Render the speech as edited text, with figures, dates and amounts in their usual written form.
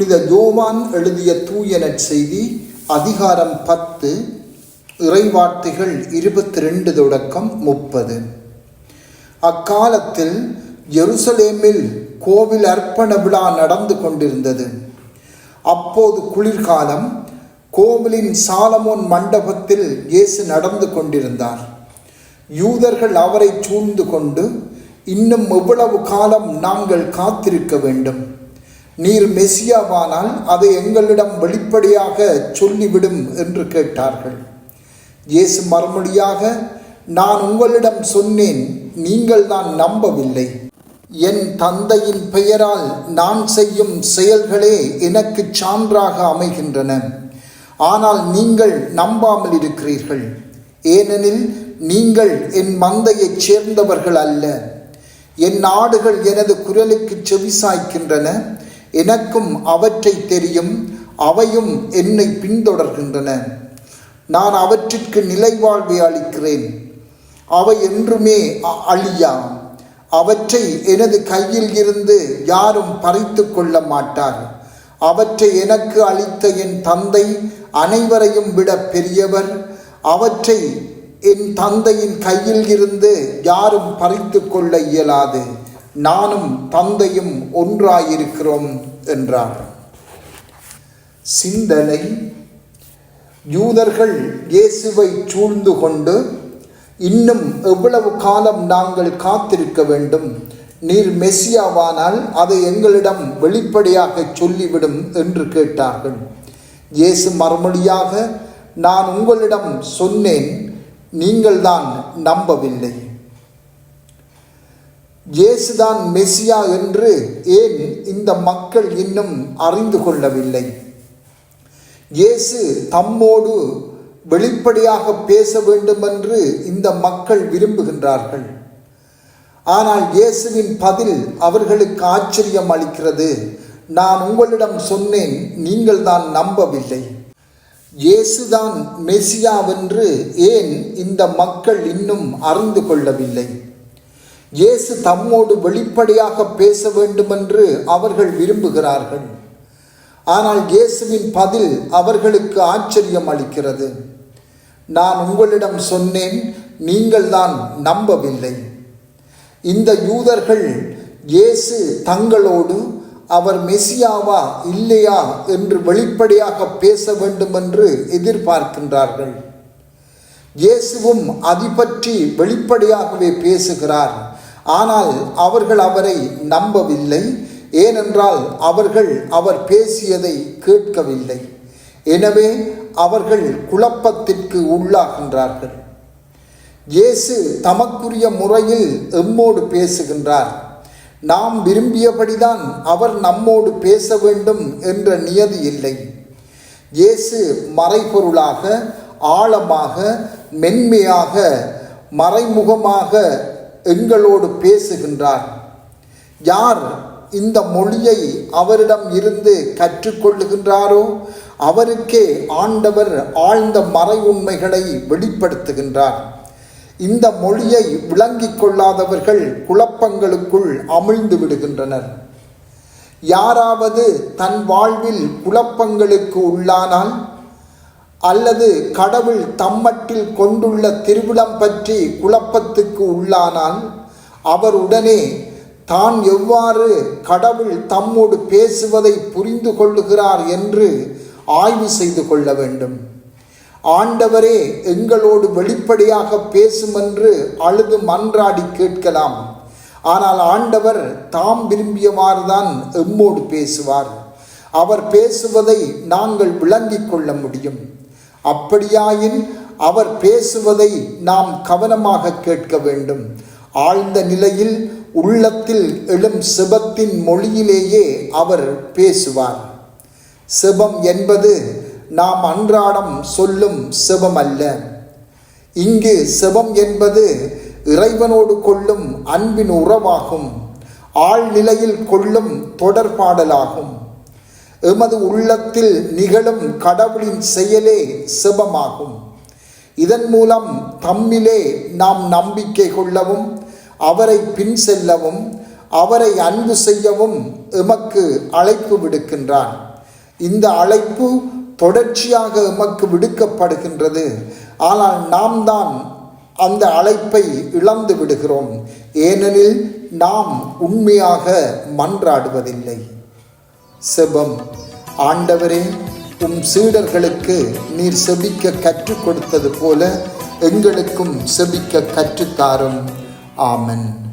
புனித யோவான் எழுதிய தூய நற்செய்தி அதிகாரம் 10 இறைவார்த்தைகள் 22 தொடக்கம் 30. அக்காலத்தில் எருசலேமில் கோவில் அர்ப்பண விழா நடந்து கொண்டிருந்தது. அப்போது குளிர்காலம். கோவிலின் சாலமோன் மண்டபத்தில் இயேசு நடந்து கொண்டிருந்தார். யூதர்கள் அவரை சூழ்ந்து கொண்டு, இன்னும் எவ்வளவு காலம் நாங்கள் காத்திருக்க வேண்டும்? நீர் மெசியாவானால் அதை எங்களிடம் வெளிப்படையாக சொல்லிவிடும் என்று கேட்டார்கள். இயேசு மறுமொழியாக, நான் உங்களிடம் சொன்னேன், நீங்கள் தான் நம்பவில்லை. என் தந்தையின் பெயரால் நான் செய்யும் செயல்களே எனக்கு சான்றாக அமைகின்றன. ஆனால் நீங்கள் நம்பாமல் இருக்கிறீர்கள். ஏனெனில் நீங்கள் என் மந்தையைச் சேர்ந்தவர்கள் அல்ல. என் ஆடுகள் எனது குரலுக்கு செவிசாய்க்கின்றன. எனக்கும் அவற்றை தெரியும், அவையும் என்னை பின்தொடர்கின்றன. நான் அவற்றிற்கு நிலைவாழ்வை அளிக்கிறேன். அவை என்றுமே அழியா. அவற்றை எனது கையில் இருந்து யாரும் பறித்து கொள்ள மாட்டார். அவற்றை எனக்கு அளித்த என் தந்தை அனைவரையும் விட பெரியவர். அவற்றை என் தந்தையின் கையில் இருந்து யாரும் பறித்து கொள்ள இயலாது. நானும் தந்தையும் ஒன்றாயிருக்கிறோம் என்றார். சிந்தனை. யூதர்கள் இயேசுவை சூழ்ந்து கொண்டு, இன்னும் எவ்வளவு காலம் நாங்கள் காத்திருக்க வேண்டும்? நீர் மெசியாவானால் அதை எங்களிடம் வெளிப்படையாக சொல்லிவிடும் என்று கேட்டார்கள். இயேசு மறுமொழியாக, நான் உங்களிடம் சொன்னேன், நீங்கள் தான் நம்பவில்லை. இயேசுதான் மெசியா என்று ஏன் இந்த மக்கள் இன்னும் அறிந்து கொள்ளவில்லை? இயேசு தம்மோடு வெளிப்படையாக பேச வேண்டுமென்று இந்த மக்கள் விரும்புகின்றார்கள். ஆனால் இயேசுவின் பதில் அவர்களுக்கு ஆச்சரியம் அளிக்கிறது. நான் உங்களிடம் சொன்னேன், நீங்கள் தான் நம்பவில்லை. இயேசுதான் மெசியாவென்று ஏன் இந்த மக்கள் இன்னும் அறிந்து கொள்ளவில்லை? இயேசு தம்மோடு வெளிப்படையாக பேச வேண்டுமென்று அவர்கள் விரும்புகிறார்கள். ஆனால் இயேசுவின் பதில் அவர்களுக்கு ஆச்சரியம் அளிக்கிறது. நான் உங்களிடம் சொன்னேன், நீங்கள் தான் நம்பவில்லை. இந்த யூதர்கள் இயேசு தங்களோடு அவர் மெசியாவா இல்லையா என்று வெளிப்படையாக பேச வேண்டுமென்று எதிர்பார்க்கின்றார்கள். இயேசுவும் அதை பற்றி வெளிப்படையாகவே பேசுகிறார். ஆனால் அவர்கள் அவரை நம்பவில்லை. ஏனென்றால் அவர்கள் அவர் பேசியதை கேட்கவில்லை. எனவே அவர்கள் குழப்பத்திற்கு உள்ளாகின்றார்கள். இயேசு தமக்குரிய முறையில் எம்மோடு பேசுகின்றார். நாம் விரும்பியபடிதான் அவர் நம்மோடு பேச வேண்டும் என்ற நியதி இல்லை. இயேசு மறைபொருளாக, ஆழமாக, மென்மையாக, மறைமுகமாக எங்களோடு பேசுகின்றார். யார் இந்த மொழியை அவரிடம் இருந்து கற்றுக்கொள்ளுகின்றாரோ அவருக்கே ஆண்டவர் ஆழ்ந்த மறை உண்மைகளை வெளிப்படுத்துகின்றார். இந்த மொழியை விளங்கிக் கொள்ளாதவர்கள் குழப்பங்களுக்குள் அமிழ்ந்து விடுகின்றனர். யாராவது தன் வாழ்வில் குழப்பங்களுக்கு உள்ளானால், அல்லது கடவுள் தம்மட்டில் கொண்டுள்ள திருவிழம் பற்றி குழப்பத்துக்கு உள்ளானால், அவர் உடனே தான் எவ்வாறு கடவுள் தம்மோடு பேசுவதை புரிந்து கொள்ளுகிறார் என்று ஆய்வு செய்து கொள்ள வேண்டும். ஆண்டவரே எங்களோடு வெளிப்படையாக பேசுமென்று அழுது மன்றாடி கேட்கலாம். ஆனால் ஆண்டவர் தாம் விரும்பியவாறுதான் எம்மோடு பேசுவார். அவர் பேசுவதை நாங்கள் விளங்கிக் கொள்ள முடியும். அப்படியாயின் அவர் பேசுவதை நாம் கவனமாக கேட்க வேண்டும். ஆழ்ந்த நிலையில் உள்ளத்தில் எழும் செபத்தின் மொழியிலேயே அவர் பேசுவார். செபம் என்பது நாம் அன்றாடம் சொல்லும் செபம் அல்ல. இங்கு செபம் என்பது இறைவனோடு கொள்ளும் அன்பின் உறவாகும். ஆழ்நிலையில் கொள்ளும் தொடர்பாடலாகும். எமது உள்ளத்தில் நிகழும் கடவுளின் செயலே செபமாகும். இதன் மூலம் தம்மிலே நாம் நம்பிக்கை கொள்ளவும், அவரை பின் செல்லவும், அவரை அன்பு செய்யவும் எமக்கு அழைப்பு விடுக்கின்றான். இந்த அழைப்பு தொடர்ச்சியாக எமக்கு விடுக்கப்படுகின்றது. ஆனால் நாம் தான் அந்த அழைப்பை இழந்து விடுகிறோம். ஏனெனில் நாம் உண்மையாக மன்றாடுவதில்லை. செபம். ஆண்டவரே, உம் சீடர்களுக்கு நீர் செபிக்க கற்றுக் கொடுத்தது போல எங்களுக்கும் செபிக்க கற்றுத்தாரும். ஆமென்.